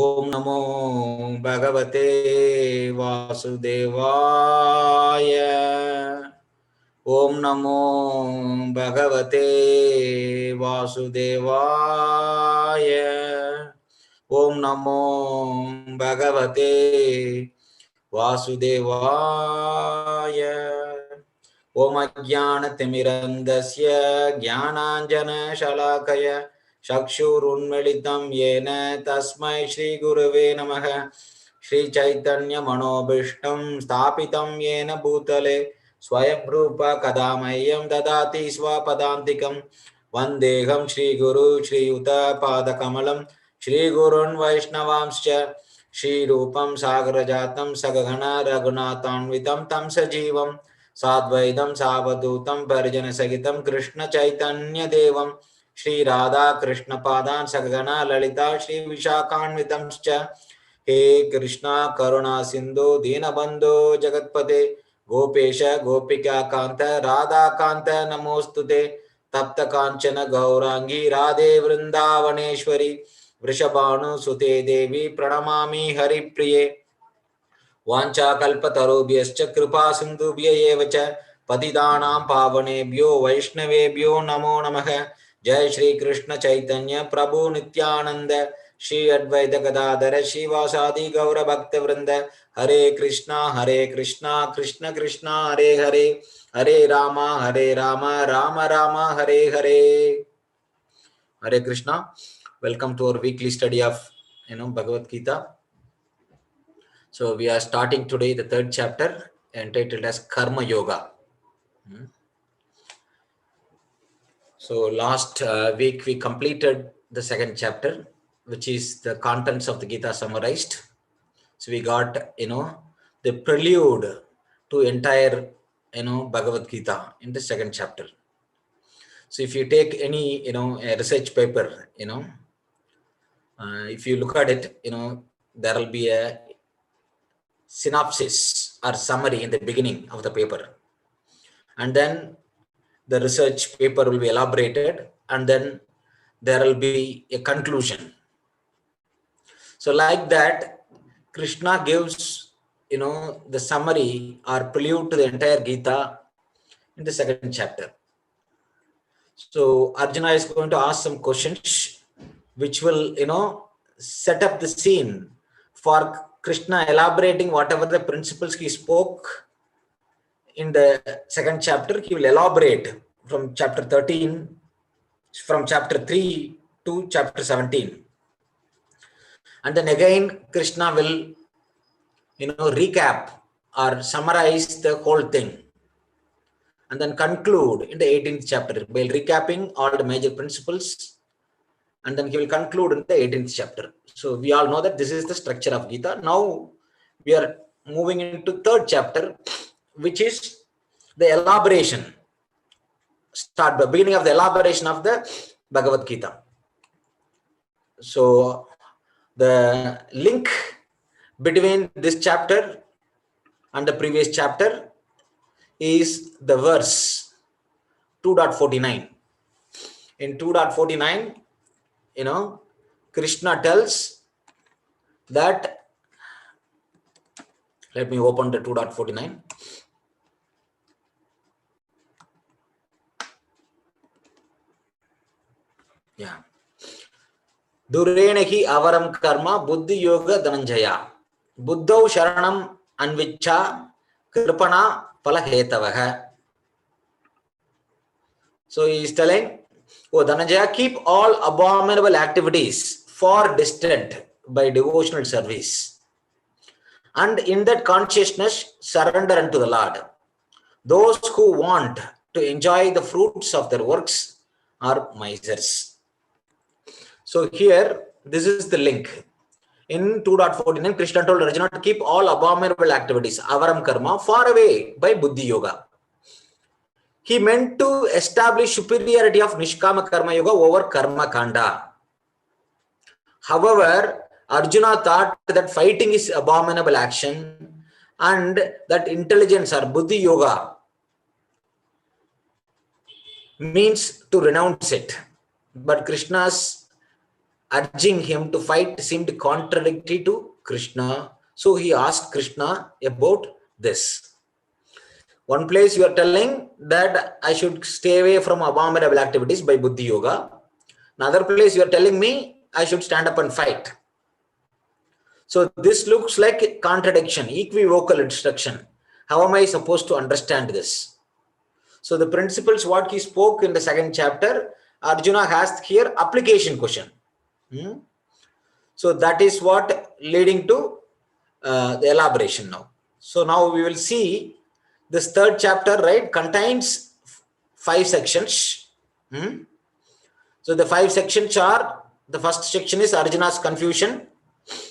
ओम नमो भगवते वासुदेवाय। ओम नमो भगवते वासुदेवाय। ओम नमो भगवते वासुदेवाय। ओम अज्ञानतिमिरन्धस्य ज्ञानाञ्जनशलाकया चक्षुरुन्मीलितं येन तस्मै श्रीगुरवे नमः। श्रीचैतन्यमनोभीष्टं स्थापितं येन भूतले स्वयं रूप कदा मह्यं ददाति स्वपदान्तिकं। वन्देऽहं श्रीगुरु श्रीयुतपादकमलं श्रीगुरून् वैष्णवांश्च। श्रीरूपं सागरजातं सगगण रघुनाथान्वितं तं सजीवं साद्वैतं सावधूतं परिजनसहितं कृष्णचैतन्यदेवं श्री राधा कृष्ण पादान् सगगण ललिता श्री विशाखान्वितंश्च। हे कृष्णा करुणा सिंधु दीनबंधो जगत्पते गोपेश गोपिका कांत राधा कांत नमोस्तुते। तप्त कांचन गौरांगी राधे वृंदावनेश्वरी वृषभानुसुते देवी प्रणमामि हरिप्रिये। वाञ्छाकल्पतरुभ्यश्च कृपा सिन्धुभ्य एव च पतितानां पावनेभ्यो वैष्णवेभ्यो नमो नमः। जय श्री कृष्ण चैतन्य प्रभु नित्यानंद श्री अद्वैत गदाधर श्रीवासादि गौर भक्त वृंद। हरे कृष्णा कृष्ण कृष्णा हरे हरे हरे राम राम राम हरे हरे। हरे Krishna. Welcome to our weekly study of Bhagavad Gita. So we are starting today the third chapter entitled as Karma Yoga. So last week we completed the second chapter, which is the contents of the Gita summarized. So we got the prelude to entire Bhagavad Gita in the second chapter. So if you take any a research paper, if you look at it, there will be a synopsis or summary in the beginning of the paper, and then the research paper will be elaborated, and then there will be a conclusion. So like that, Krishna gives the summary or prelude to the entire Gita in the second chapter. So Arjuna is going to ask some questions which will set up the scene for Krishna elaborating whatever the principles he spoke in the second chapter. He will elaborate from chapter 13, from chapter 3 to chapter 17. And then again, Krishna will, recap or summarize the whole thing. And then conclude in the 18th chapter by recapping all the major principles. And then he will conclude in the 18th chapter. So we all know that this is the structure of Gita. Now we are moving into third chapter, which is the elaboration. Start the beginning of the elaboration of the Bhagavad Gita. So the link between this chapter and the previous chapter is the verse 2.49. In 2.49, Krishna tells that, let me open the 2.49. Yeah. Durenahi avaram karma buddhi yoga dhananjaya buddhau sharanam anvicha kripana palahetavaha. So he is telling, oh Dhananjaya, keep all abominable activities far distant by devotional service, and in that consciousness surrender unto the Lord. Those who want to enjoy the fruits of their works are misers. So here, this is the link. In 2.49, Krishna told Arjuna to keep all abominable activities, avaram karma, far away by buddhi yoga. He meant to establish superiority of Nishkama Karma Yoga over Karma Kanda. However, Arjuna thought that fighting is abominable action and that intelligence or Buddhi Yoga means to renounce it. But Krishna's urging him to fight seemed contradictory to Krishna. So he asked Krishna about this. One place you are telling that I should stay away from abominable activities by Buddhi Yoga. Another place you are telling me I should stand up and fight. So this looks like a contradiction, equivocal instruction. How am I supposed to understand this? So the principles what he spoke in the second chapter, Arjuna has here application question. So that is what leading to the elaboration now. So now we will see this third chapter, right, contains 5 sections. So the 5 sections are, the first section is Arjuna's confusion.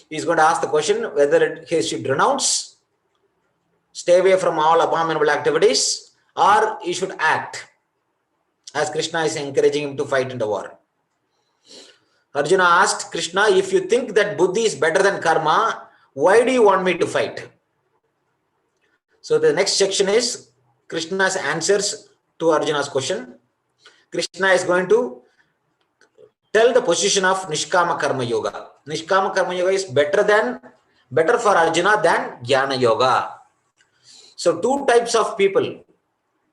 He is going to ask the question whether he should renounce, stay away from all abominable activities, or he should act as Krishna is encouraging him to fight in the war. Arjuna asked Krishna, if you think that buddhi is better than karma, why do you want me to fight? So the next section is Krishna's answers to Arjuna's question. Krishna is going to tell the position of Nishkama Karma Yoga. Nishkama Karma Yoga is better for Arjuna than Jnana Yoga. So 2 types of people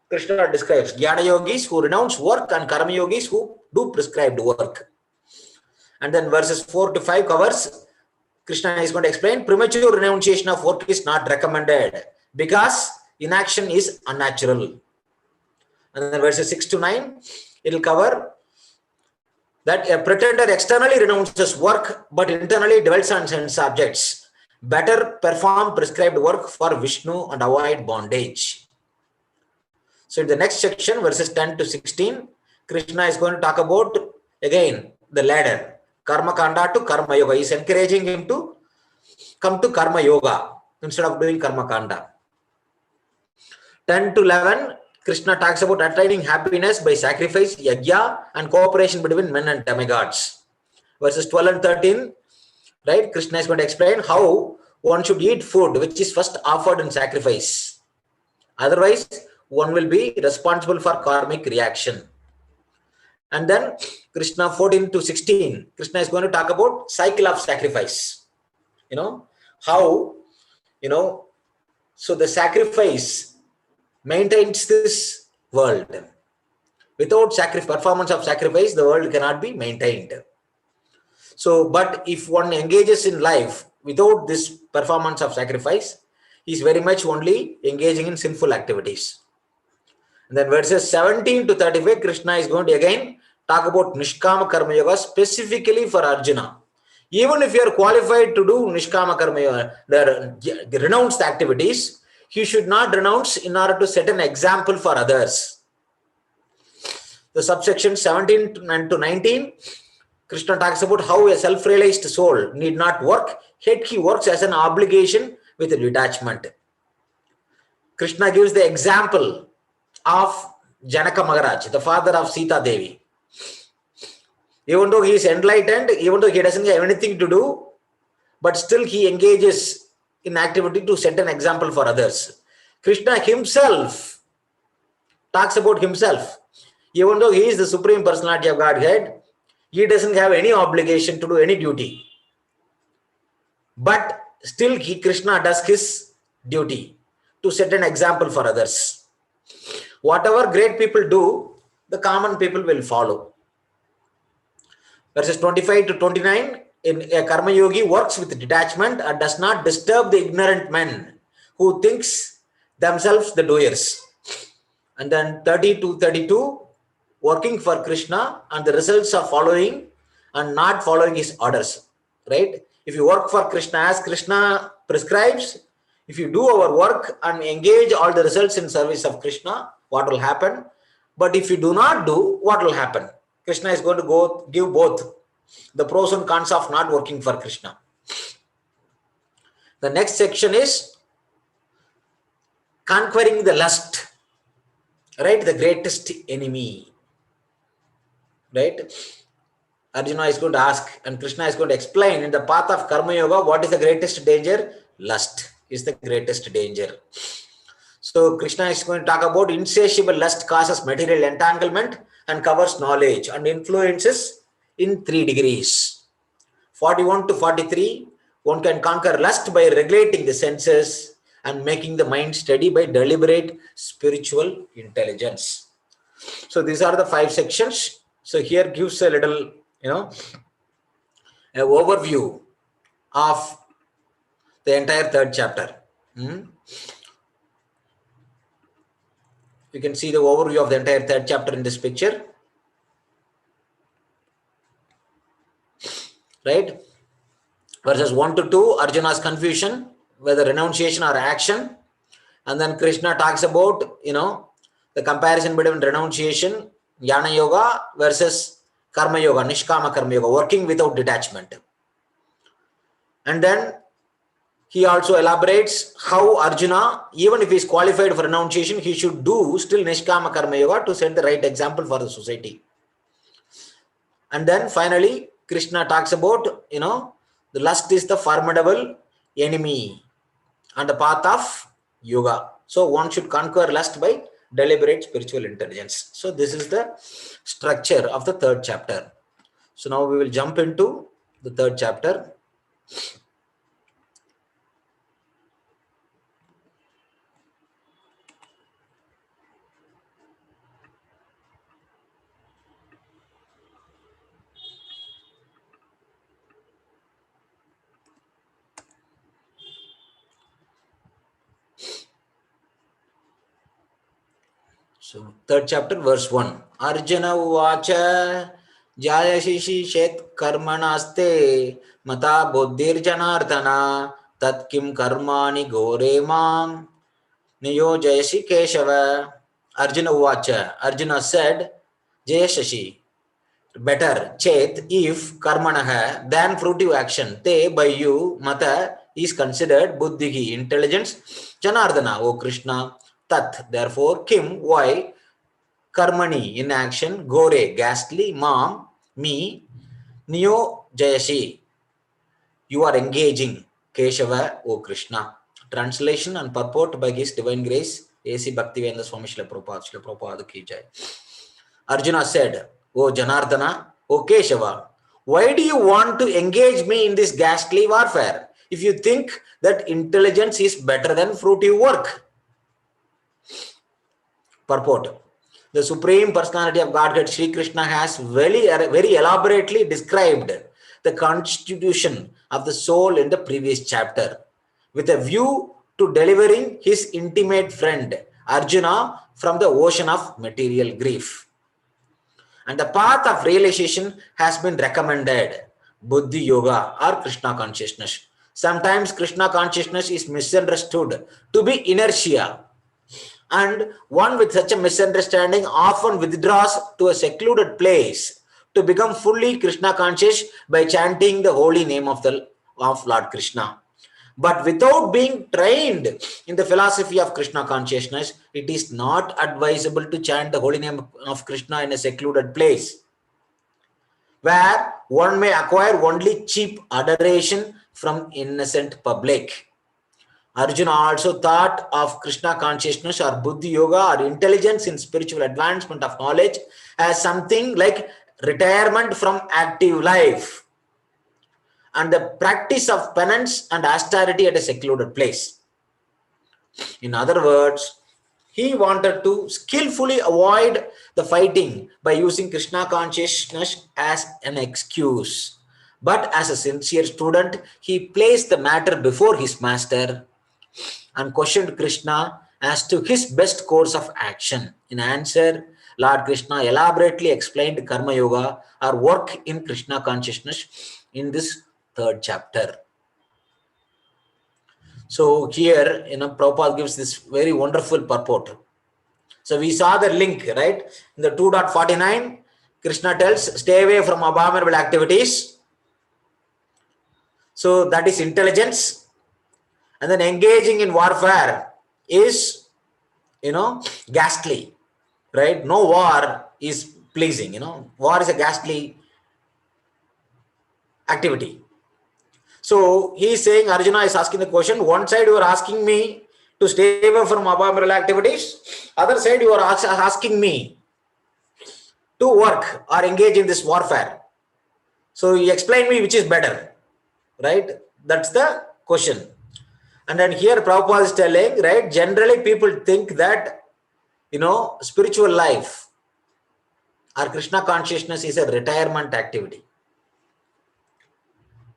Krishna describes: Jnana Yogis who renounce work and Karma Yogis who do prescribed work. And then verses 4 to 5 covers, Krishna is going to explain premature renunciation of work is not recommended because inaction is unnatural. And then verses 6 to 9, it will cover that a pretender externally renounces work but internally dwells on sense objects. Better perform prescribed work for Vishnu and avoid bondage. So in the next section, verses 10 to 16, Krishna is going to talk about again the ladder, Karma Kanda to Karma Yoga. He is encouraging him to come to Karma Yoga instead of doing Karma Kanda. 10 to 11, Krishna talks about attaining happiness by sacrifice, yajna, and cooperation between men and demigods. Verses 12 and 13, right? Krishna is going to explain how one should eat food which is first offered in sacrifice. Otherwise, one will be responsible for karmic reaction. And then Krishna 14 to 16, Krishna is going to talk about cycle of sacrifice. How, so the sacrifice maintains this world. Without performance of sacrifice, the world cannot be maintained. So, but if one engages in life without this performance of sacrifice, he is very much only engaging in sinful activities. And then verses 17 to 35, Krishna is going to again talk about Nishkama Karma Yoga specifically for Arjuna. Even if you are qualified to do Nishkama Karma Yoga, the renounced activities, you should not renounce in order to set an example for others. The subsection 17 to 19, Krishna talks about how a self-realized soul need not work, yet he works as an obligation with a detachment. Krishna gives the example of Janaka Maharaj, the father of Sita Devi. Even though he is enlightened, even though he doesn't have anything to do, but still he engages in activity to set an example for others. Krishna himself talks about himself. Even though he is the Supreme Personality of Godhead, he doesn't have any obligation to do any duty. But still Krishna does his duty to set an example for others. Whatever great people do, the common people will follow. Verses 25 to 29, a Karma Yogi works with detachment and does not disturb the ignorant men who thinks themselves the doers. And then 30 to 32, working for Krishna and the results of following and not following his orders. Right? If you work for Krishna as Krishna prescribes, if you do our work and engage all the results in service of Krishna, what will happen? But if you do not do, what will happen? Krishna is going to give both the pros and cons of not working for Krishna. The next section is conquering the lust, right? The greatest enemy, right? Arjuna is going to ask and Krishna is going to explain in the path of Karma Yoga, what is the greatest danger? Lust is the greatest danger. So Krishna is going to talk about insatiable lust causes material entanglement and covers knowledge and influences in 3 degrees. 41 to 43, one can conquer lust by regulating the senses and making the mind steady by deliberate spiritual intelligence. So these are the 5 sections. So here gives a little, an overview of the entire 3rd chapter. You can see the overview of the entire 3rd chapter in this picture. Right? Verses 1 to 2, Arjuna's confusion, whether renunciation or action. And then Krishna talks about, the comparison between renunciation, Jnana Yoga versus Karma Yoga, Nishkama Karma Yoga, working without detachment. And then he also elaborates how Arjuna, even if he is qualified for renunciation, he should do still Nishkama Karma Yoga to set the right example for the society. And then finally, Krishna talks about, the lust is the formidable enemy on the path of yoga. So one should conquer lust by deliberate spiritual intelligence. So this is the structure of the 3rd chapter. So now we will jump into the 3rd chapter. So 3rd chapter, verse 1. Arjuna uvacha jayashishi shet karmanaste mata buddhir janardana tat kim karmani gore mam niyojayashi keshava. Arjuna uvacha. Arjuna said, Jayashashi, better chet if karmanaha than fruitive action te by you mata is considered buddhihi intelligence janardana O Krishna tat therefore kim why karmani in action gore ghastly mam me niyo jayashi you are engaging Keshava O Krishna. Translation and purport by His Divine Grace A.C. Bhaktivedanta Swami Srila Prabhupada ki jai. Arjuna said, O Janardana, O Keshava, why do you want to engage me in this ghastly warfare if you think that intelligence is better than fruitive work? Purport. The Supreme Personality of Godhead, Sri Krishna, has very elaborately described the constitution of the soul in the previous chapter, with a view to delivering his intimate friend Arjuna from the ocean of material grief. And the path of realization has been recommended, Buddhi Yoga or Krishna consciousness. Sometimes Krishna consciousness is misunderstood to be inertia, and one with such a misunderstanding often withdraws to a secluded place to become fully Krishna conscious by chanting the holy name of Lord Krishna. But without being trained in the philosophy of Krishna consciousness, it is not advisable to chant the holy name of Krishna in a secluded place, where one may acquire only cheap adoration from innocent public. Arjuna also thought of Krishna consciousness or Buddhi Yoga or intelligence in spiritual advancement of knowledge as something like retirement from active life and the practice of penance and austerity at a secluded place. In other words, he wanted to skillfully avoid the fighting by using Krishna consciousness as an excuse. But as a sincere student, he placed the matter before his master and questioned Krishna as to his best course of action. In answer, Lord Krishna elaborately explained Karma Yoga or work in Krishna consciousness in this 3rd chapter. So here, Prabhupada gives this very wonderful purport. So we saw the link, right? In the 2.49, Krishna tells, stay away from abominable activities. So that is intelligence. And then engaging in warfare is, ghastly, right? No war is pleasing, war is a ghastly activity. So he is saying, Arjuna is asking the question, one side you are asking me to stay away from abominable activities, other side you are asking me to work or engage in this warfare. So you explain me which is better. right? That's the question. And then here Prabhupada is telling, right, generally people think that, spiritual life or Krishna consciousness is a retirement activity.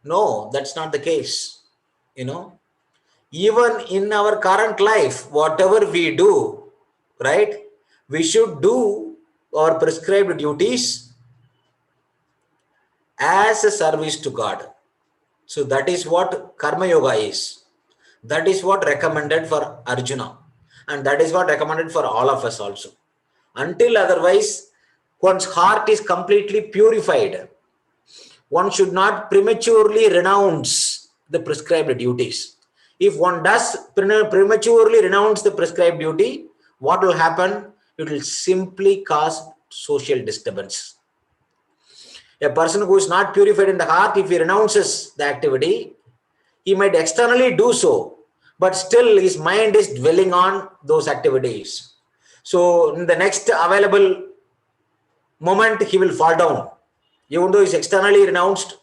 No, that's not the case. Even in our current life, whatever we do, right, we should do our prescribed duties as a service to God. So that is what Karma Yoga is. That is what recommended for Arjuna. And that is what recommended for all of us also. Until otherwise, one's heart is completely purified. One should not prematurely renounce the prescribed duties. If one does prematurely renounce the prescribed duty, what will happen? It will simply cause social disturbance. A person who is not purified in the heart, if he renounces the activity, he might externally do so, but still his mind is dwelling on those activities. So in the next available moment, he will fall down. Even though he's externally renounced,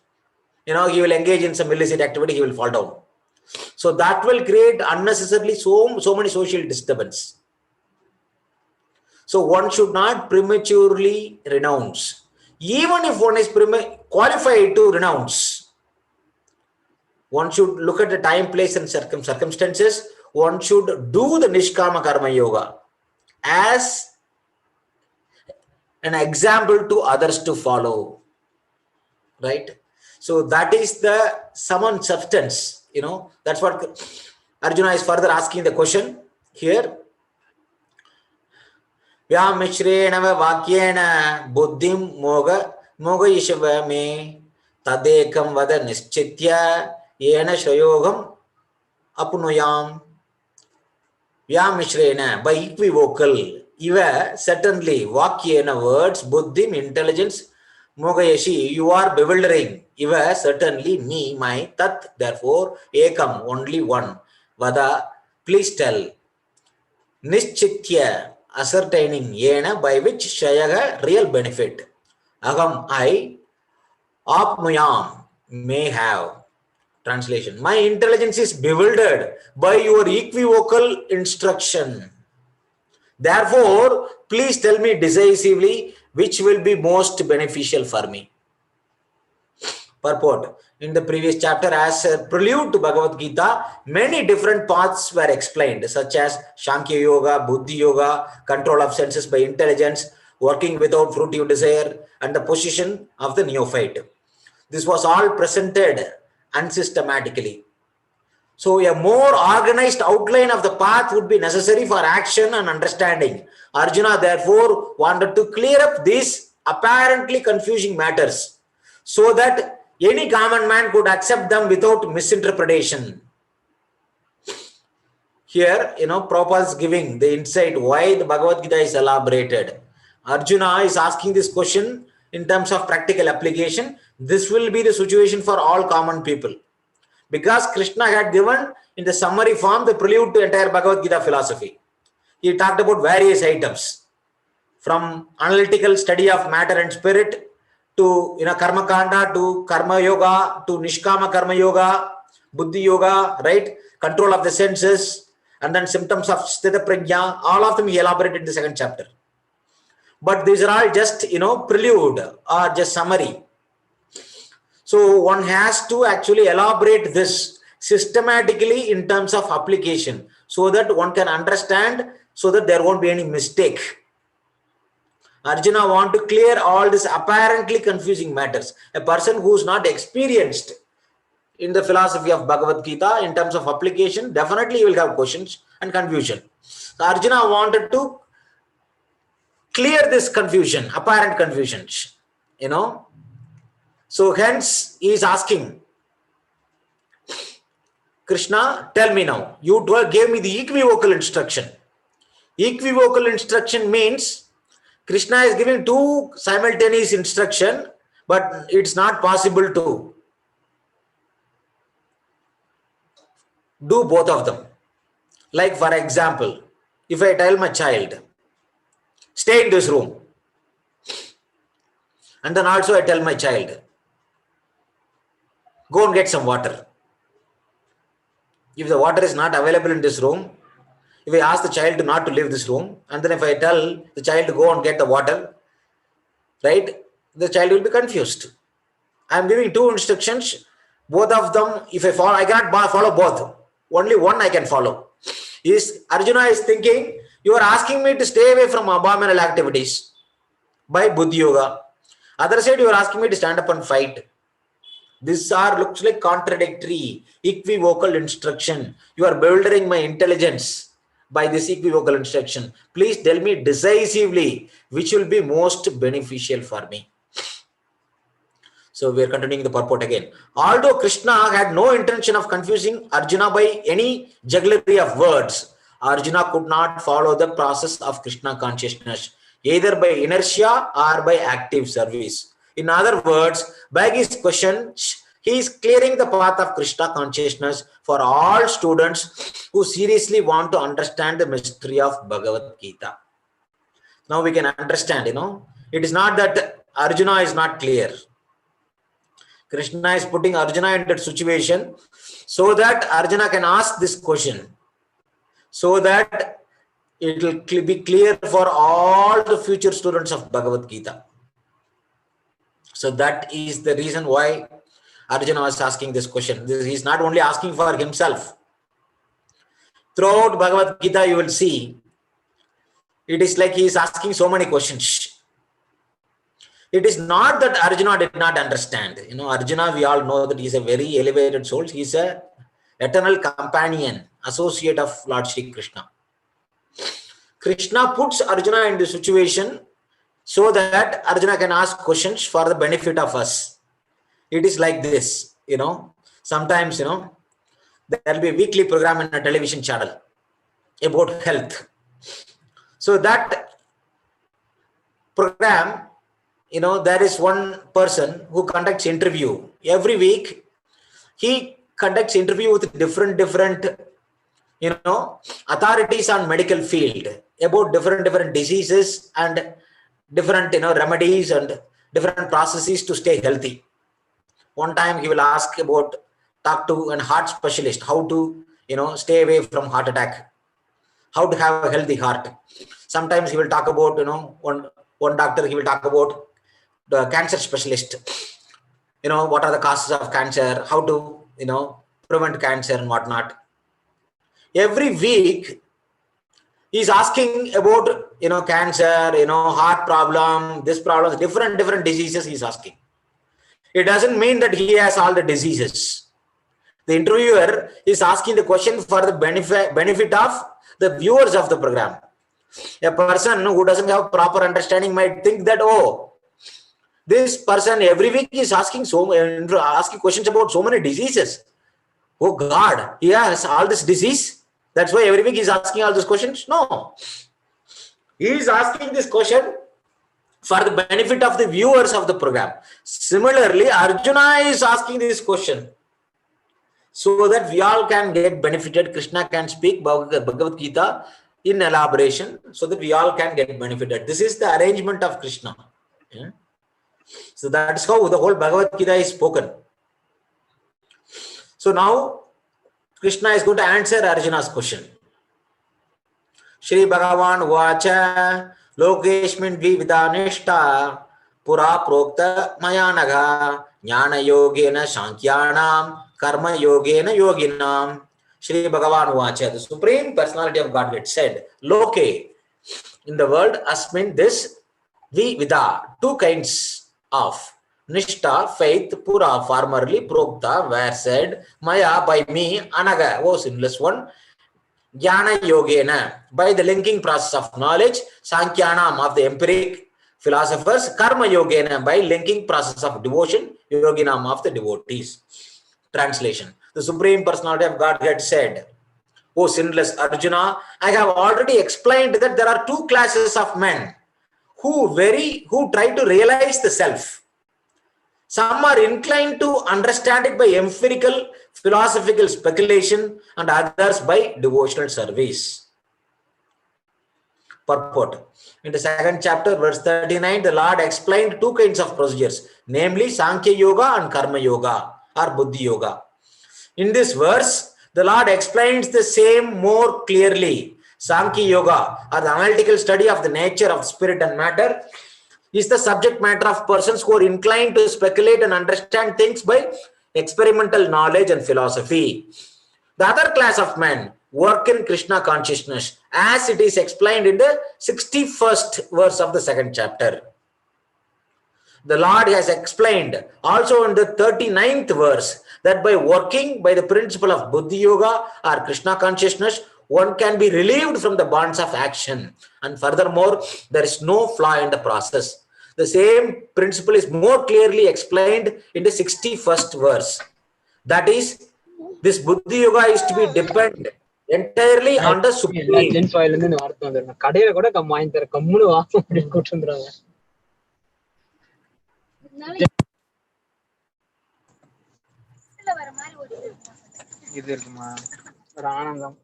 he will engage in some illicit activity, he will fall down. So that will create unnecessarily so many social disturbance. So one should not prematurely renounce. Even if one is qualified to renounce, one should look at the time, place, and circumstances. One should do the Nishkama Karma Yoga as an example to others to follow. Right? So that is the sum and substance. That's what Arjuna is further asking the question here. Vyamishreena vakyena buddhim mogayishava me tadekam vada nischitya yena shrayogam apnuyam. Vyamishreena, by equivocal, iva, certainly, vakyena, words, buddhim, intelligence, mogayashi, you are bewildering, iva, certainly, me, my, tat, therefore, ekam, only one, vada, please tell, nischitya, ascertaining, yena, by which shayaga, real benefit, agam, I, apnuyam, may have. Translation: my intelligence is bewildered by your equivocal instruction. Therefore, please tell me decisively which will be most beneficial for me. Purport: in the previous chapter, as a prelude to Bhagavad Gita, many different paths were explained, such as Sankhya Yoga, Buddhi Yoga, control of senses by intelligence, working without fruitive desire, and the position of the neophyte. This was all presented unsystematically. So a more organized outline of the path would be necessary for action and understanding. Arjuna therefore wanted to clear up these apparently confusing matters so that any common man could accept them without misinterpretation. Here, Prabhupada is giving the insight why the Bhagavad Gita is elaborated. Arjuna is asking this question in terms of practical application. This will be the situation for all common people. Because Krishna had given in the summary form the prelude to entire Bhagavad Gita philosophy. He talked about various items, from analytical study of matter and spirit to Karma Kanda, to Karma Yoga, to Nishkama Karma Yoga, Buddhi Yoga, right? Control of the senses, and then symptoms of Sthita Prajna. All of them he elaborated in the second chapter. But these are all just prelude or just summary. So one has to actually elaborate this systematically in terms of application so that one can understand, so that there won't be any mistake. Arjuna want to clear all these apparently confusing matters. A person who is not experienced in the philosophy of Bhagavad Gita in terms of application, definitely he will have questions and confusion. So Arjuna wanted to clear this confusion, apparent confusions, So hence he is asking, Krishna, tell me now, you gave me the equivocal instruction. Equivocal instruction means Krishna is giving two simultaneous instruction, but it's not possible to do both of them. Like for example, if I tell my child, stay in this room, and then also I tell my child, go and get some water. If the water is not available in this room, if I ask the child not to leave this room, and then if I tell the child to go and get the water, right, the child will be confused. I am giving two instructions, both of them, if I follow, I cannot follow both. Only one I can follow. Arjuna is thinking, you are asking me to stay away from abominable activities by Buddhi Yoga. Other side, you are asking me to stand up and fight. This looks like contradictory, equivocal instruction. You are bewildering my intelligence by this equivocal instruction. Please tell me decisively which will be most beneficial for me. So we are continuing the purport again. Although Krishna had no intention of confusing Arjuna by any jugglery of words, Arjuna could not follow the process of Krishna consciousness, either by inertia or by active service. In other words, by his questions, he is clearing the path of Krishna consciousness for all students who seriously want to understand the mystery of Bhagavad Gita. Now we can understand, it is not that Arjuna is not clear. Krishna is putting Arjuna in that situation so that Arjuna can ask this question, so that it will be clear for all the future students of Bhagavad Gita. So that is the reason why Arjuna was asking this question. He is not only asking for himself. Throughout Bhagavad Gita, you will see, it is like he is asking so many questions. It is not that Arjuna did not understand. Arjuna, we all know that he is a very elevated soul. He is an eternal companion, associate of Lord Shri Krishna. Krishna puts Arjuna in the situation so that Arjuna can ask questions for the benefit of us. It is like this, sometimes, there will be a weekly program in a television channel about health. So that program, there is one person who conducts interview. Every week, he conducts interview with different, authorities on medical field about different diseases and different, remedies and different processes to stay healthy. One time he will talk to a heart specialist, how to, stay away from heart attack, how to have a healthy heart. Sometimes he will talk about, one doctor, he will talk about the cancer specialist, what are the causes of cancer, how to, prevent cancer and whatnot. Every week, he is asking about, cancer, heart problem, this problem, different diseases he is asking. It doesn't mean that he has all the diseases. The interviewer is asking the question for the benefit of the viewers of the program. A person who doesn't have proper understanding might think that, this person every week is asking questions about so many diseases. Oh God, he has all this disease. That's why every week he's asking all these questions. No. He is asking this question for the benefit of the viewers of the program. Similarly, Arjuna is asking this question so that we all can get benefited. Krishna can speak Bhagavad Gita in elaboration so that we all can get benefited. This is the arrangement of Krishna. Yeah? So that's how the whole Bhagavad Gita is spoken. So now Krishna is going to answer Arjuna's question. Shri Bhagavan Vacha Lokeshmin Dvividanishta Pura Prokta Mayanaga Jnana Yogena Shankyanam Karma Yogena Yoginam. Shri Bhagavan Vacha, the Supreme Personality of Godhead, said, Loke, in the world, Asmin, this Dvivida, two kinds of Nishta, faith, Pura, formerly, Prokta, were said, Maya, by me, Anaga, sinless one, Jnana Yogena, by the linking process of knowledge, Sankyanam, of the empiric philosophers, Karma Yogena, by linking process of devotion, Yoginam, of the devotees. Translation. The Supreme Personality of Godhead said, O sinless Arjuna, I have already explained that there are two classes of men who try to realize the self. Some are inclined to understand it by empirical philosophical speculation and others by devotional service. Purport. In the second chapter, verse 39, the Lord explained two kinds of procedures, namely Sankhya Yoga and Karma Yoga. or Buddhi Yoga. In this verse, the Lord explains the same more clearly. Sankhya Yoga, or the analytical study of the nature of spirit and matter, is the subject matter of persons who are inclined to speculate and understand things by experimental knowledge and philosophy. The other class of men work in Krishna consciousness, as it is explained in the 61st verse of the 2nd chapter. The Lord has explained also in the 39th verse that by working by the principle of Buddhi Yoga or Krishna consciousness, one can be relieved from the bonds of action. And furthermore, there is no flaw in the process. The same principle is more clearly explained in the 61st verse. That is, this Buddhi Yoga is to be dependent entirely on the Supreme. இது இருக்குமா ஒரு ஆனந்தம்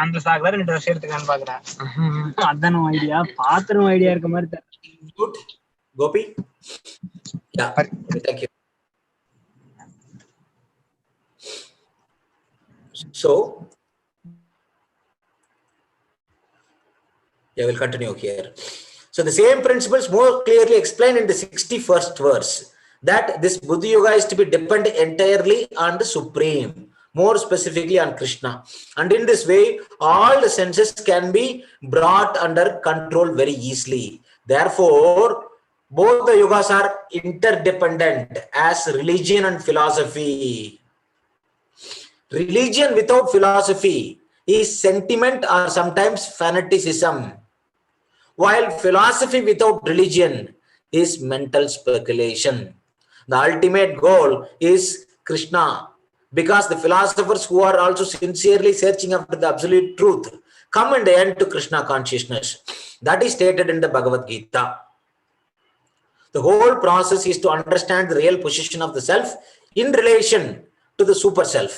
அந்த சாக்குல 2 வருஷம் எடுத்துக்கான்னு பாக்குறேன். அதான் idea பாத்திரம் idea இருக்க மாதிரி Good. Gopi? Yeah, thank you. So, yeah, we'll continue here. So the same principles more clearly explained in the 61st verse, that this Buddhi Yoga is to be dependent entirely on the Supreme, more specifically on Krishna. And in this way, all the senses can be brought under control very easily. Therefore, both the yogas are interdependent as religion and philosophy. Religion without philosophy is sentiment or sometimes fanaticism, while philosophy without religion is mental speculation. The ultimate goal is Krishna, because the philosophers who are also sincerely searching after the absolute truth come in the end to Krishna consciousness. That is stated in the Bhagavad Gita. The whole process is to understand the real position of the self in relation to the super self.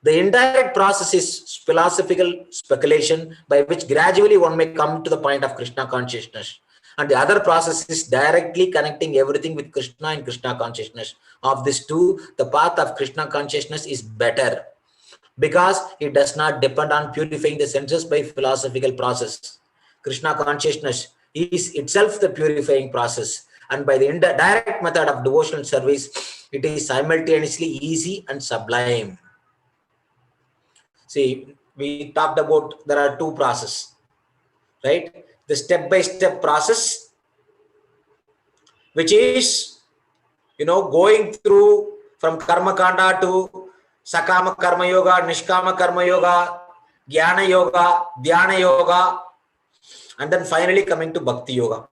The indirect process is philosophical speculation, by which gradually one may come to the point of Krishna consciousness. And the other process is directly connecting everything with Krishna and Krishna consciousness. Of these two, the path of Krishna consciousness is better, because it does not depend on purifying the senses by philosophical process. Krishna consciousness is itself the purifying process, and by the direct method of devotional service, it is simultaneously easy and sublime. See, we talked about there are two processes, right? The step-by-step process, which is, going through from Karma Kanda to Sakama Karma Yoga, Nishkama Karma Yoga, Jnana Yoga, Dhyana Yoga, and then finally coming to Bhakti Yoga.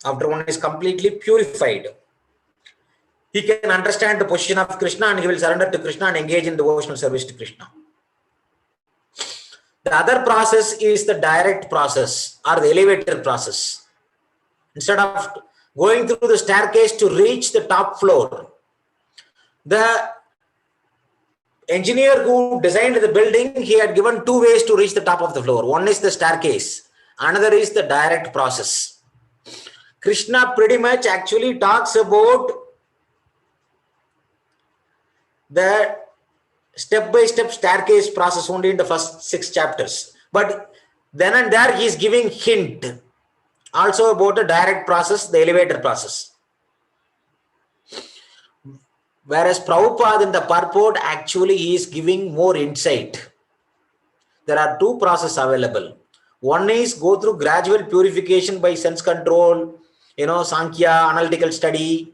After one is completely purified, he can understand the position of Krishna and he will surrender to Krishna and engage in devotional service to Krishna. The other process is the direct process or the elevator process. Instead of going through the staircase to reach the top floor, the engineer who designed the building, he had given 2 ways to reach the top of the floor. One is the staircase, another is the direct process. Krishna pretty much actually talks about the step-by-step staircase process only in the first 6 chapters. But then and there he is giving hint also about the direct process, the elevator process. Whereas Prabhupada in the purport, actually he is giving more insight. There are 2 processes available. One is go through gradual purification by sense control, Sankhya, analytical study,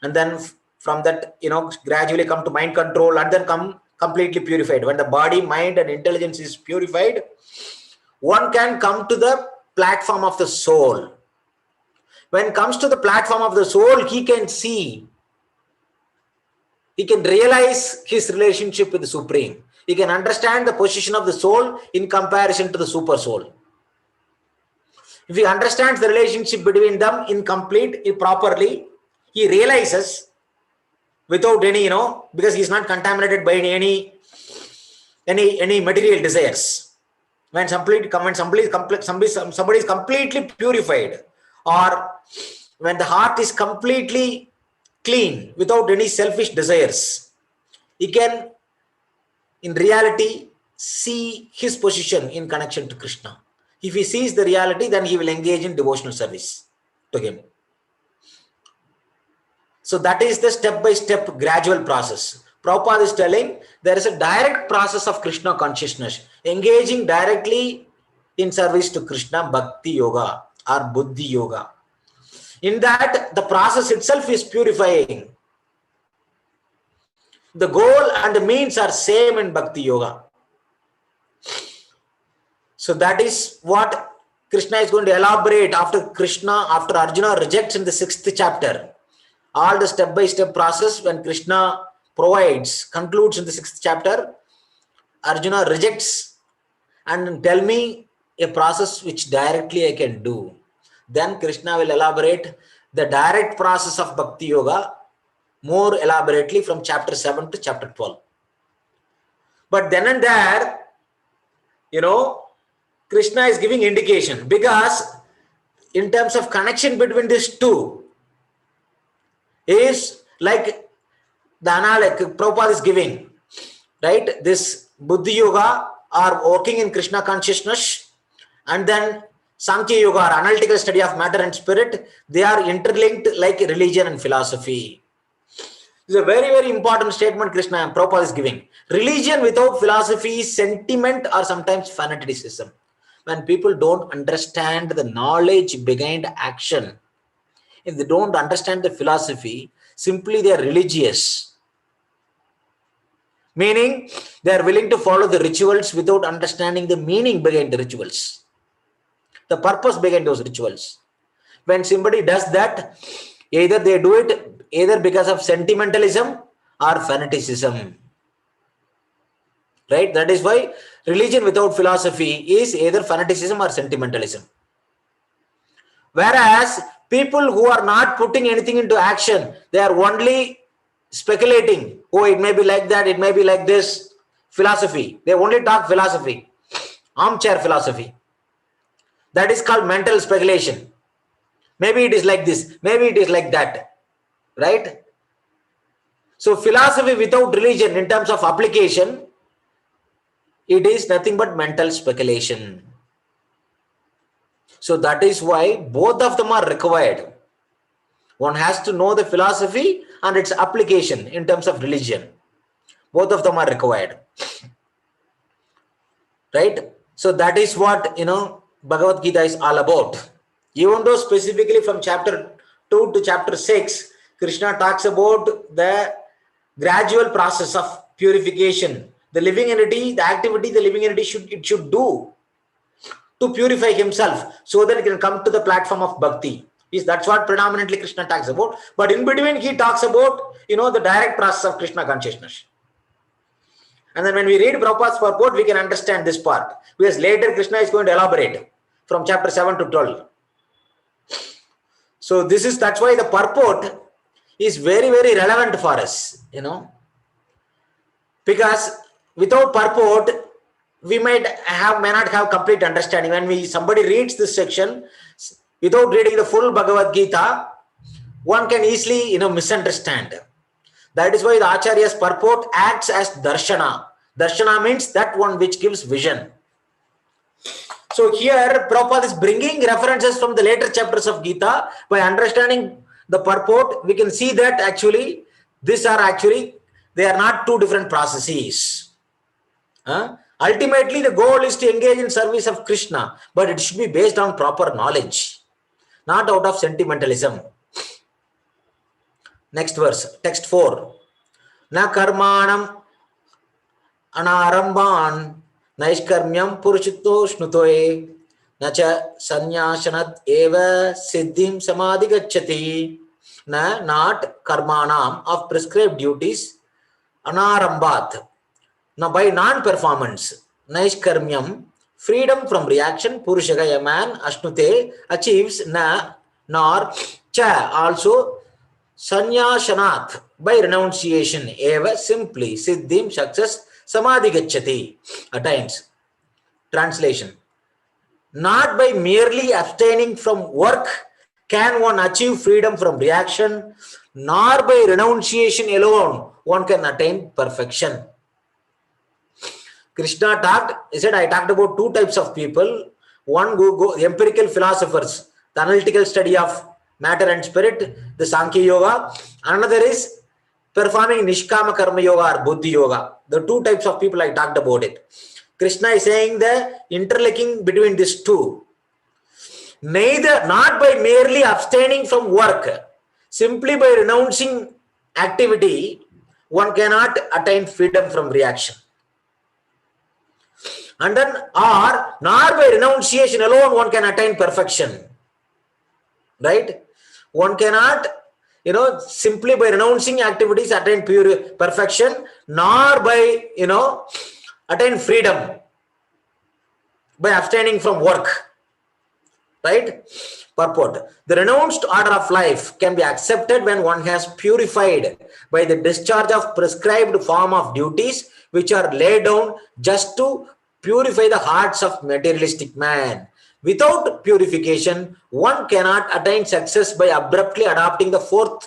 and then from that, gradually come to mind control and then come completely purified. When the body, mind and intelligence is purified, one can come to the platform of the soul. When it comes to the platform of the soul, he can see, he can realize his relationship with the Supreme. He can understand the position of the soul in comparison to the super soul. If he understands the relationship between them properly, he realizes without any, because he is not contaminated by any material desires. When somebody is completely purified, or when the heart is completely clean, without any selfish desires, he can in reality see his position in connection to Krishna. If he sees the reality, then he will engage in devotional service to him. So that is the step-by-step gradual process. Prabhupada is telling there is a direct process of Krishna consciousness, engaging directly in service to Krishna, Bhakti Yoga or Buddhi Yoga. In that, the process itself is purifying. The goal and the means are same in Bhakti Yoga. So that is what Krishna is going to elaborate after Arjuna rejects in the 6th chapter. All the step-by-step process when Krishna concludes in the 6th chapter, Arjuna rejects and tell me a process which directly I can do. Then Krishna will elaborate the direct process of Bhakti Yoga more elaborately from chapter 7 to chapter 12. But then and there, Krishna is giving indication, because in terms of connection between these two is like the analogy Prabhupada is giving, right? This Buddhi Yoga are working in Krishna consciousness, and then Sankhya Yoga or analytical study of matter and spirit, they are interlinked like religion and philosophy. This is a very, very important statement Prabhupada is giving. Religion without philosophy is sentiment or sometimes fanaticism. When people don't understand the knowledge behind action, if they don't understand the philosophy, simply they are religious. Meaning, they are willing to follow the rituals without understanding the meaning behind the rituals, the purpose behind those rituals. When somebody does that, either they do it either because of sentimentalism or fanaticism. Right? That is why religion without philosophy is either fanaticism or sentimentalism. Whereas people who are not putting anything into action, they are only speculating. Oh, it may be like that, it may be like this. Philosophy. They only talk philosophy. Armchair philosophy. That is called mental speculation. Maybe it is like this, maybe it is like that. Right? So philosophy without religion in terms of application, it is nothing but mental speculation. So that is why both of them are required. One has to know the philosophy and its application in terms of religion. Both of them are required. Right? So that is what, Bhagavad Gita is all about. Even though specifically from chapter 2 to chapter 6, Krishna talks about the gradual process of purification. The living entity, the activity the living entity should do to purify himself so that he can come to the platform of bhakti. That's what predominantly Krishna talks about. But in between he talks about, the direct process of Krishna consciousness. And then when we read Prabhupada's purport, we can understand this part. Because later Krishna is going to elaborate from chapter 7 to 12. So that's why the purport is very, very relevant for us, because without purport, we may not have complete understanding. When somebody reads this section without reading the full Bhagavad Gita, one can easily, misunderstand. That is why the Acharya's purport acts as darshana. Darshana means that one which gives vision. So here Prabhupada is bringing references from the later chapters of Gita. By understanding the purport, we can see that actually they are not two different processes. Ultimately, the goal is to engage in service of Krishna, but it should be based on proper knowledge, not out of sentimentalism. Next verse, text 4. Na karmanam anaramban naishkarmyam purushitto shnutoe nacha sanyashanat eva siddhim samadhi gacchati. Not karmanam of prescribed duties, anarambat. Now by non-performance, naishkarmyam, freedom from reaction, purushaga, a man, ashnute, achieves, nor, cha, also, sanyashanat, by renunciation, eva, simply, siddhim, success, samadhi gacchati, attains. Translation. Not by merely abstaining from work can one achieve freedom from reaction, nor by renunciation alone one can attain perfection. Krishna talked, he said, I talked about two types of people. One go empirical philosophers, the analytical study of matter and spirit, the Sankhya Yoga. Another is performing Nishkama Karma Yoga or Buddhi Yoga. The two types of people I talked about it. Krishna is saying the interlinking between these two. Neither, not by merely abstaining from work, simply by renouncing activity, one cannot attain freedom from reaction. And then, or not by renunciation alone, one can attain perfection. Right? One cannot, simply by renouncing activities attain pure perfection, nor by, attain freedom by abstaining from work. Right? Purport. The renounced order of life can be accepted when one has purified by the discharge of prescribed form of duties which are laid down just to purify the hearts of materialistic man. Without purification, one cannot attain success by abruptly adopting the fourth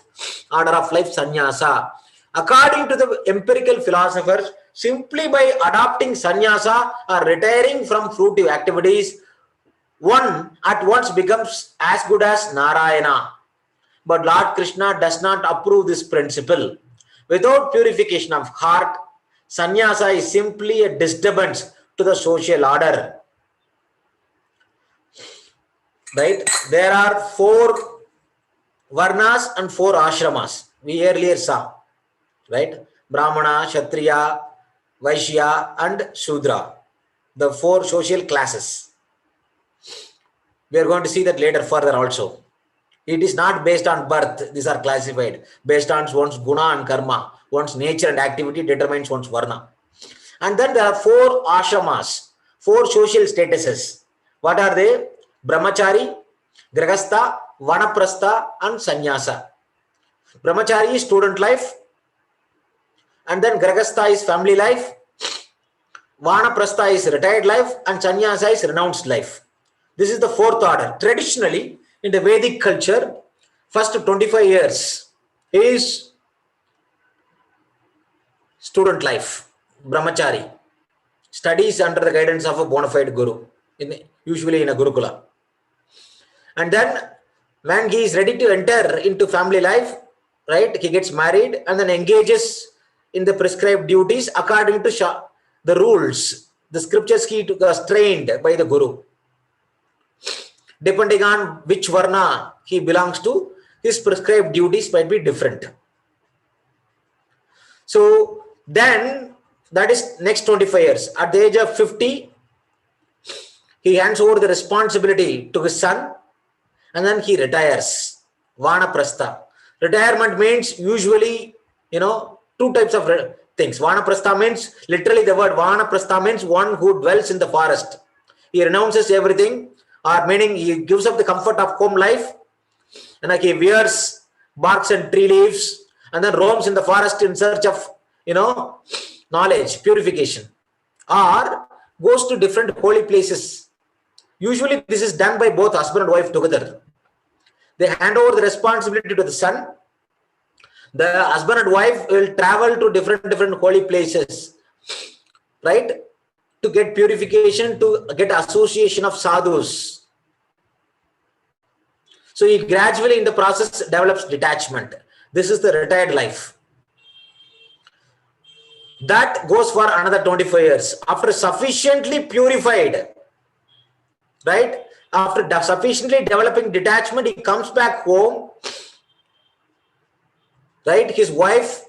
order of life, sannyasa. According to the empirical philosophers, simply by adopting sannyasa or retiring from fruitive activities, one at once becomes as good as Narayana. But Lord Krishna does not approve this principle. Without purification of heart, sannyasa is simply a disturbance to the social order. Right? There are 4 varnas and 4 ashramas. We earlier saw. Right? Brahmana, Kshatriya, Vaishya and Shudra. The 4 social classes. We are going to see that later further also. It is not based on birth. These are classified. Based on one's guna and karma. One's nature and activity determines one's varna. And then there are 4 ashramas. 4 social statuses. What are they? Brahmachari, Grihastha, Vanaprastha and Sannyasa. Brahmachari is student life. And then Grihastha is family life. Vanaprastha is retired life. And Sannyasa is renounced life. This is the 4th order. Traditionally, in the Vedic culture, first 25 years is student life, brahmachari, studies under the guidance of a bona fide guru, usually in a gurukula. And then when he is ready to enter into family life, right, he gets married and then engages in the prescribed duties according to the rules, the scriptures he was trained by the guru. Depending on which varna he belongs to, his prescribed duties might be different. So then, that is next 25 years. At the age of 50, he hands over the responsibility to his son and then he retires. Vanaprastha. Retirement means usually, 2 types of things. Vanaprastha means, literally the word Vanaprastha means one who dwells in the forest. He renounces everything. Or meaning he gives up the comfort of home life and he wears barks and tree leaves and then roams in the forest in search of, knowledge, purification. Or goes to different holy places. Usually this is done by both husband and wife together. They hand over the responsibility to the son. The husband and wife will travel to different holy places. Right? To get purification, to get association of sadhus. So he gradually in the process develops detachment. This is the retired life. That goes for another 25 years. After sufficiently purified, right? After sufficiently developing detachment, he comes back home. Right? His wife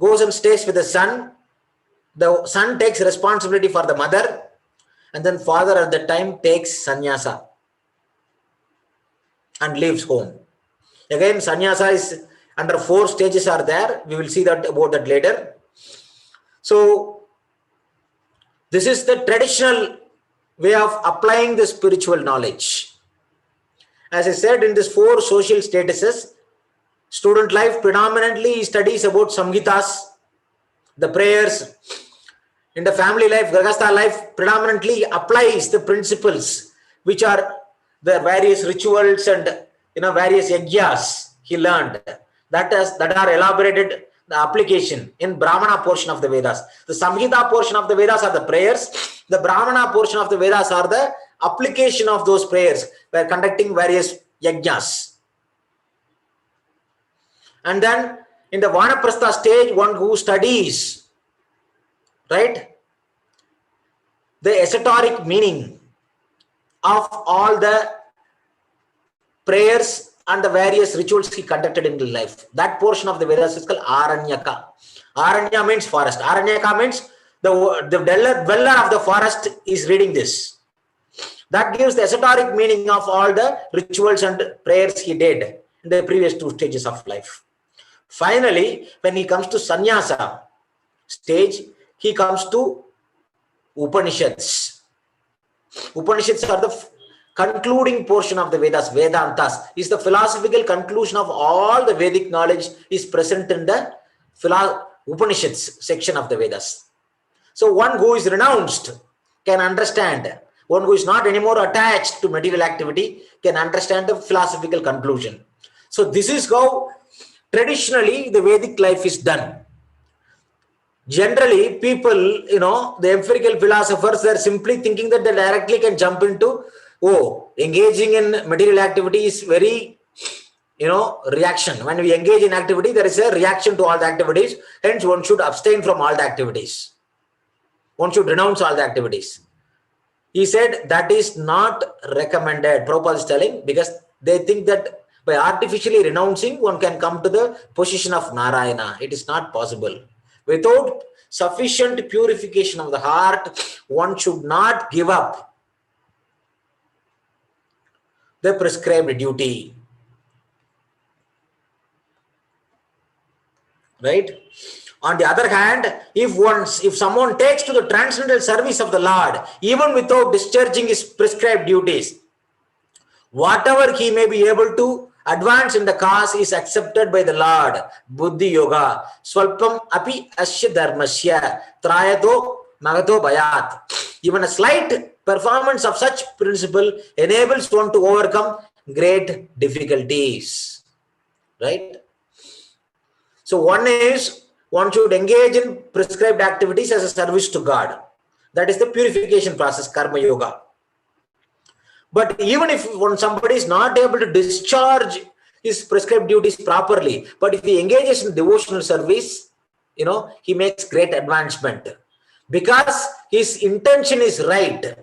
goes and stays with the son. The son takes responsibility for the mother. And then father at the time takes sannyasa and leaves home. Again, sannyasa is under 4 stages are there. We will see about that later. So, this is the traditional way of applying the spiritual knowledge. As I said, in these 4 social statuses, student life predominantly studies about samhitas, the prayers. In the family life, Grihastha life predominantly applies the principles which are the various rituals and various yajnas he learned that are elaborated the application in Brahmana portion of the Vedas. The Samhita portion of the Vedas are the prayers. The Brahmana portion of the Vedas are the application of those prayers by conducting various yajnas. And then in the Vanaprastha stage, one who studies, right, the esoteric meaning of all the prayers and the various rituals he conducted in his life. That portion of the Vedas is called Aranyaka. Aranya means forest. Aranyaka means the dweller of the forest is reading this. That gives the esoteric meaning of all the rituals and prayers he did in the previous two stages of life. Finally, when he comes to sannyasa stage, he comes to Upanishads. Upanishads are the concluding portion of the Vedas. Vedantas is the philosophical conclusion of all the Vedic knowledge is present in the Upanishads section of the Vedas. So one who is renounced can understand. One who is not anymore attached to material activity can understand the philosophical conclusion. So this is how traditionally the Vedic life is done. Generally, people, the empirical philosophers, they're simply thinking that they directly can jump into, engaging in material activity is very, reaction. When we engage in activity, there is a reaction to all the activities. Hence, one should abstain from all the activities. One should renounce all the activities. He said that is not recommended. Prabhupada is telling, because they think that by artificially renouncing, one can come to the position of Narayana. It is not possible. Without sufficient purification of the heart, one should not give up the prescribed duty. Right? On the other hand, if someone takes to the transcendental service of the Lord, even without discharging his prescribed duties, whatever he may be able to advance in the cause is accepted by the Lord. Buddhi yoga. Swalpam api asya dharmasya trayato magato bayat. Even a slight performance of such principle enables one to overcome great difficulties. Right? So one should engage in prescribed activities as a service to God. That is the purification process, karma yoga. But even if somebody is not able to discharge his prescribed duties properly, but if he engages in devotional service, he makes great advancement. Because his intention is right,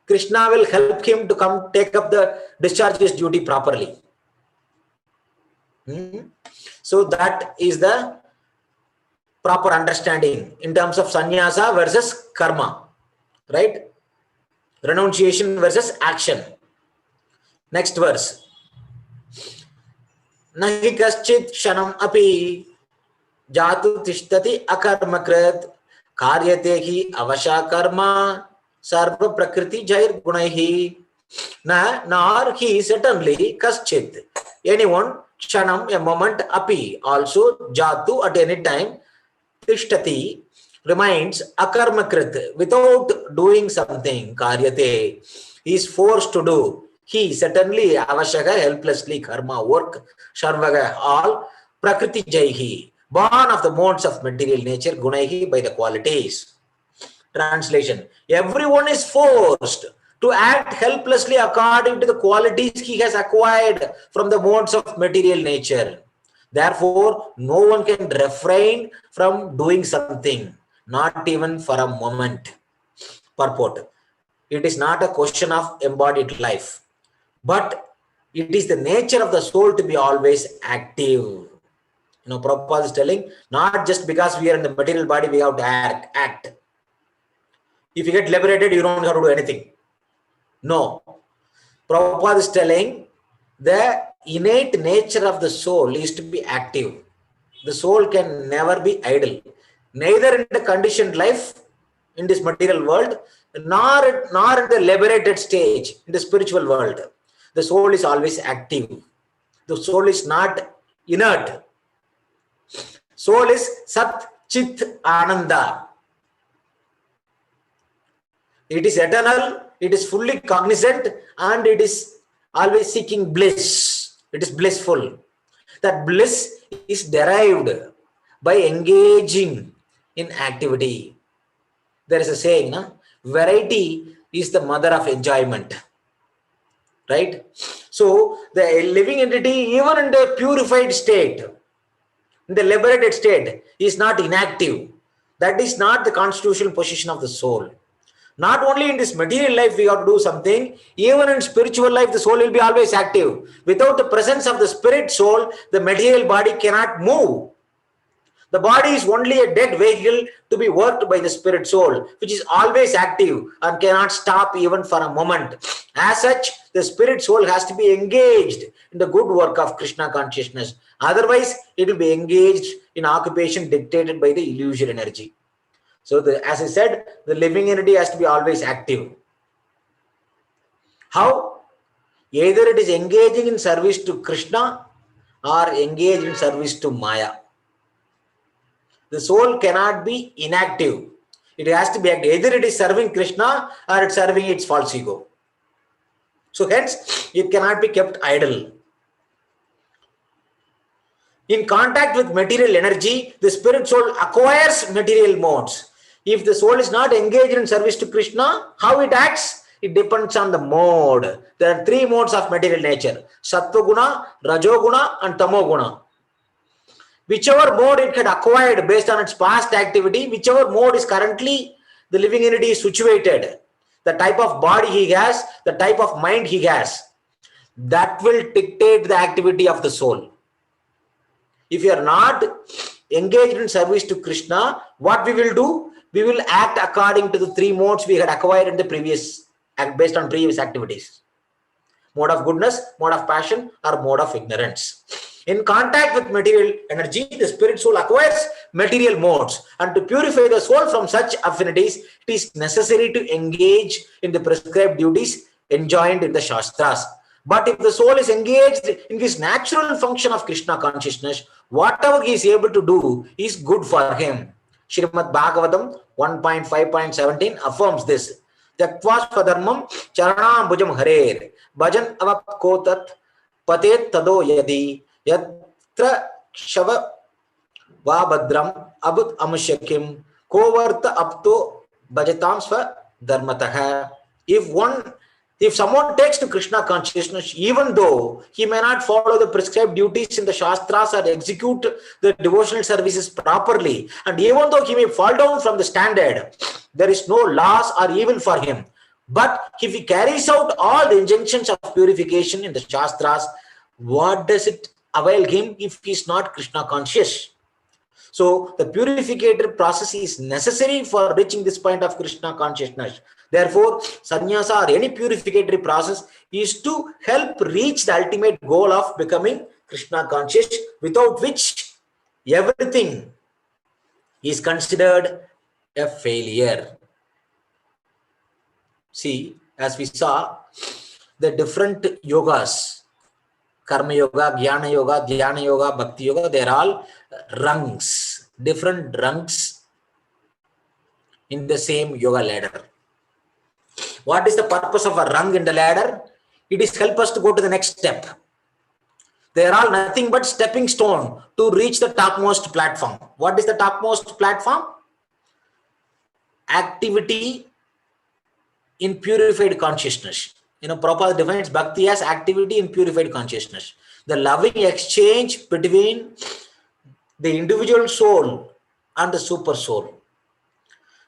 Krishna will help him to come take up discharge his duty properly. So that is the proper understanding in terms of sannyasa versus karma, right? Renunciation versus action. Next verse. Nahi kaschit kshanam api jatu tishtati akarmakrit karyate hi avasha karma sarva prakriti jair gunaihi. Nor he certainly kaschit, anyone, kshanam, a moment, api, also, jatu, at any time, tishtati, remains, akarmakrit, without doing something, karyate, he is forced to do. He certainly, avashaka, helplessly, karma, work, sharvaga, all, prakriti jaihi, born of the modes of material nature, gunaihi, by the qualities. Translation. Everyone is forced to act helplessly according to the qualities he has acquired from the modes of material nature. Therefore, no one can refrain from doing something, not even for a moment. Purport. It is not a question of embodied life, but it is the nature of the soul to be always active. Prabhupada is telling, not just because we are in the material body, we have to act. If you get liberated, you don't have to do anything. No. Prabhupada is telling the innate nature of the soul is to be active. The soul can never be idle. Neither in the conditioned life in this material world, nor in the liberated stage in the spiritual world. The soul is always active. The soul is not inert. Soul is Sat Chit Ananda. It is eternal, it is fully cognizant, and it is always seeking bliss. It is blissful. That bliss is derived by engaging in activity. There is a saying, no? Variety is the mother of enjoyment. Right? So the living entity, even in the purified state, in the liberated state, is not inactive. That is not the constitutional position of the soul. Not only in this material life we have to do something, even in spiritual life the soul will be always active. Without the presence of the spirit soul, the material body cannot move. The body is only a dead vehicle to be worked by the spirit soul, which is always active and cannot stop even for a moment. As such, the spirit soul has to be engaged in the good work of Krishna consciousness. Otherwise, it will be engaged in occupation dictated by the illusory energy. So, as I said, the living entity has to be always active. How? Either it is engaging in service to Krishna or engaged in service to Maya. The soul cannot be inactive. It has to be active. Either it is serving Krishna or it's serving its false ego. So hence, it cannot be kept idle. In contact with material energy, the spirit soul acquires material modes. If the soul is not engaged in service to Krishna, how it acts? It depends on the mode. There are three modes of material nature: Sattva guna, Rajo guna, and Tamo guna. Whichever mode it had acquired based on its past activity, whichever mode is currently the living entity is situated, the type of body he has, the type of mind he has, that will dictate the activity of the soul. If you are not engaged in service to Krishna, what we will do? We will act according to the three modes we had acquired in the previous, based on previous activities. Mode of goodness, mode of passion, or mode of ignorance. In contact with material energy, the spirit soul acquires material modes, and to purify the soul from such affinities, it is necessary to engage in the prescribed duties enjoined in the Shastras. But if the soul is engaged in this natural function of Krishna consciousness, whatever he is able to do is good for him. Srimad Bhagavatam 1.5.17 affirms this. Tyaktva swadharmam charanam bhujam harer bhajan avapkotat patet tado yadi yatra shava vabhadram abut amushakim kovarta apto bhajatam sva dharmataha. If someone takes to Krishna consciousness, even though he may not follow the prescribed duties in the Shastras or execute the devotional services properly, and even though he may fall down from the standard, there is no loss or evil for him. But if he carries out all the injunctions of purification in the Shastras, what does it avail him if he is not Krishna conscious? So the purificator process is necessary for reaching this point of Krishna consciousness. Therefore, sannyasa or any purificatory process is to help reach the ultimate goal of becoming Krishna conscious, without which everything is considered a failure. See, as we saw, the different yogas, Karma Yoga, Jnana Yoga, Dhyana Yoga, Bhakti Yoga, they are all rungs, different rungs in the same yoga ladder. What is the purpose of a rung in the ladder? It is help us to go to the next step. They are all nothing but stepping stone to reach the topmost platform. What is the topmost platform? Activity in purified consciousness. Prabhupada defines bhakti as activity in purified consciousness. The loving exchange between the individual soul and the super soul.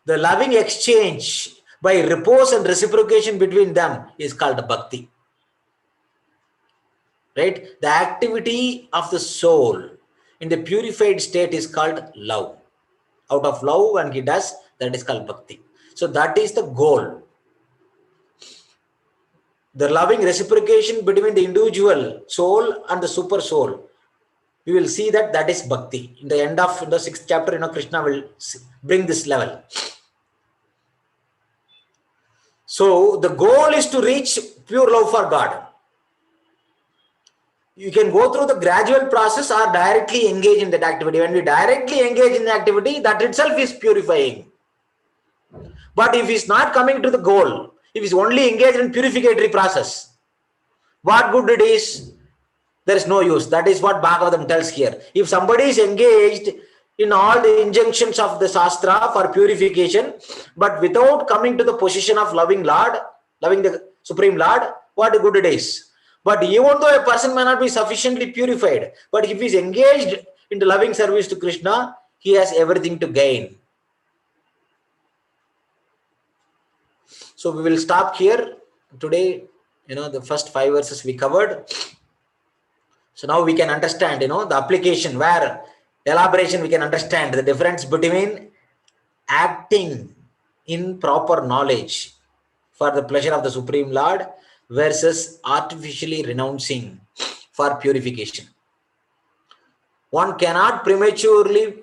The loving exchange by repose and reciprocation between them is called bhakti. Right? The activity of the soul in the purified state is called love. Out of love, when he does, that is called bhakti. So that is the goal. The loving reciprocation between the individual soul and the super soul. We will see that is bhakti. In the end of the 6th chapter, Krishna will bring this level. So the goal is to reach pure love for God. You can go through the gradual process or directly engage in that activity. When we directly engage in the activity, that itself is purifying. But if he's not coming to the goal, if he's only engaged in purificatory process, What good it is, there is no use. That is what Bhagavatam tells here. If somebody is engaged in all the injunctions of the Shastra for purification, but without coming to the position of loving Lord, loving the Supreme Lord, what good it is. But even though a person may not be sufficiently purified, but if he is engaged in the loving service to Krishna, he has everything to gain. So we will stop here today. The first 5 verses we covered. So now we can understand, the application, where elaboration we can understand the difference between acting in proper knowledge for the pleasure of the Supreme Lord versus artificially renouncing for purification. One cannot prematurely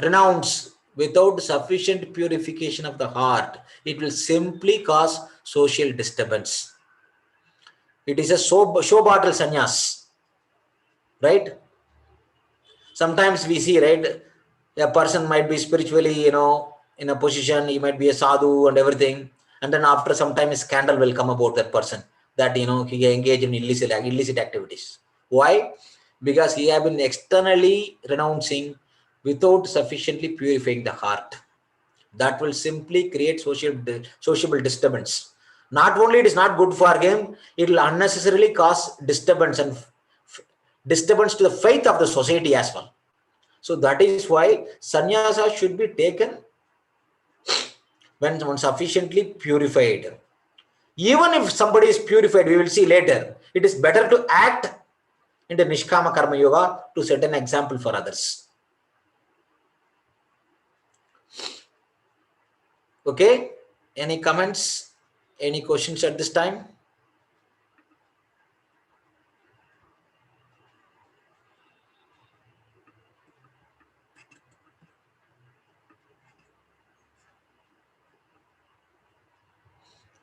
renounce without sufficient purification of the heart. It will simply cause social disturbance. It is a show bottle sannyas, right? Sometimes we see, right, a person might be spiritually, in a position, he might be a sadhu and everything, and then after some time a scandal will come about that person, that he engaged in illicit activities. Why? Because he have been externally renouncing without sufficiently purifying the heart. That will simply create sociable disturbance. Not only it is not good for him, it will unnecessarily cause disturbance and disturbance to the faith of the society as well. So that is why sannyasa should be taken when someone sufficiently purified. Even if somebody is purified, we will see later, it is better to act in the Nishkama Karma Yoga to set an example for others. Okay, any comments, any questions at this time?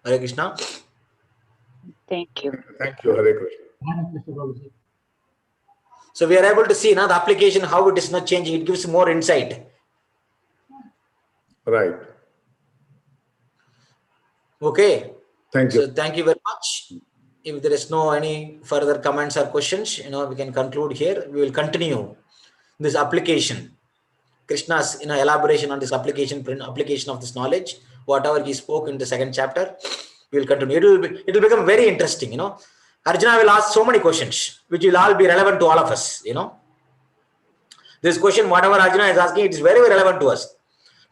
Hare Krishna. Thank you. Thank you, Hare Krishna. So we are able to see now the application, how it is not changing. It gives more insight. Right. Okay. Thank you. So thank you very much. If there is no any further comments or questions, we can conclude here. We will continue this application. Krishna's elaboration on this application of this knowledge, whatever he spoke in the second chapter, we will continue. It will become very interesting. Arjuna will ask so many questions, which will all be relevant to all of us. This question, whatever Arjuna is asking, it is very, very relevant to us.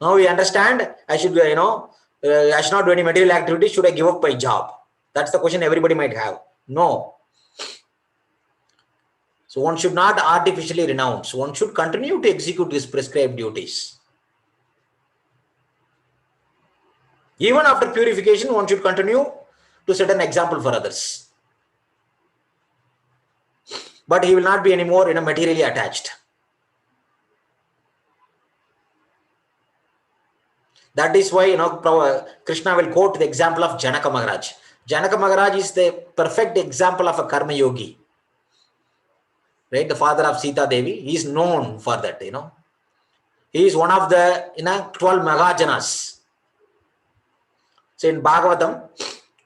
Now we understand. I should, I should not do any material activity. Should I give up my job? That's the question everybody might have. No. So one should not artificially renounce. One should continue to execute his prescribed duties. Even after purification, one should continue to set an example for others. But he will not be anymore materially attached. That is why Krishna will quote the example of Janaka Maharaj. Janaka Maharaj is the perfect example of a karma yogi. Right, the father of Sita Devi, he is known for that. He is one of the 12 Magajanas. So in Bhagavatam,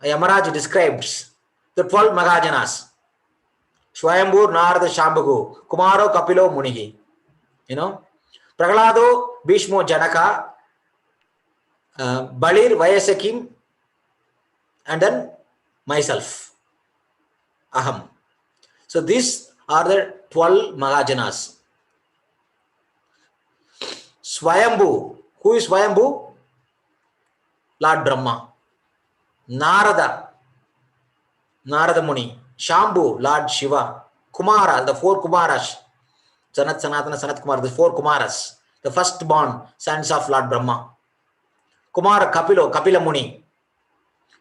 Yamaraj describes the 12 Magajanas. Swayambur, Narada, Shambhagu, Kumaro, Kapilo, Munihi. Prahlado, Bhishmo, Janaka, Balir, Vayasakim, and then myself, Aham. So these are the 12 Magajanas. Swayambhu. Who is Swayambhu? Lord Brahma. Narada Muni. Shambhu, Lord Shiva. Kumara, the 4 Kumaras. Sanat, Sanatana, Sanat Kumar, the 4 Kumaras. The firstborn sons of Lord Brahma. Kumara, Kapila Muni.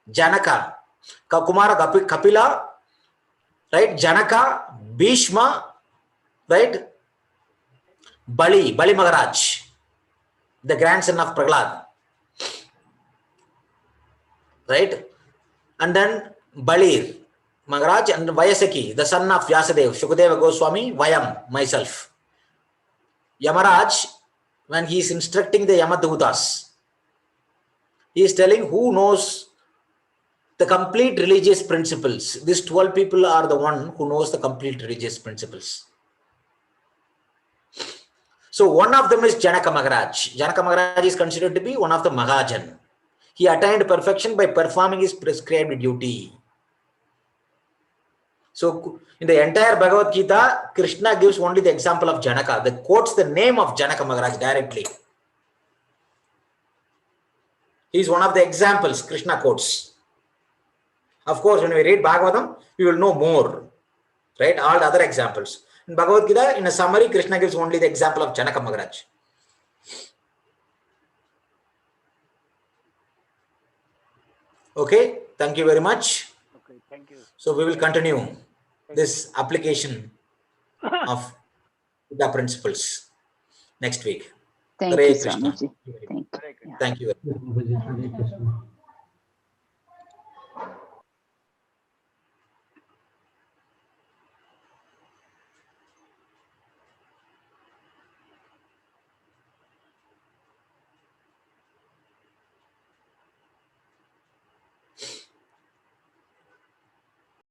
Janaka. Kumara, Kapila. Right? Janaka, Bhishma, right? Bali Maharaj, the grandson of Prahlad. Right? And then Balir Maharaj and Vayasaki, the son of Vyasadeva, Shukadeva Goswami, Vayam, myself. Yamaraj, when he is instructing the Yamadutas, he is telling who knows the complete religious principles. These 12 people are the one who knows the complete religious principles. So one of them is Janaka Maharaj. Janaka Maharaj is considered to be one of the Mahajan. He attained perfection by performing his prescribed duty. So in the entire Bhagavad Gita, Krishna gives only the example of Janaka. That quotes the name of Janaka Maharaj directly. He is one of the examples Krishna quotes. Of course, when we read Bhagavatam, we will know more, right? All the other examples. In Bhagavad Gita, in a summary, Krishna gives only the example of Janaka Maharaj. Okay, thank you very much. Okay, thank you. So we will continue this application of Gita principles next week. Thank Hare you, Krishna. Swamiji. Thank you. Hare Krishna. Thank you. Hare Krishna.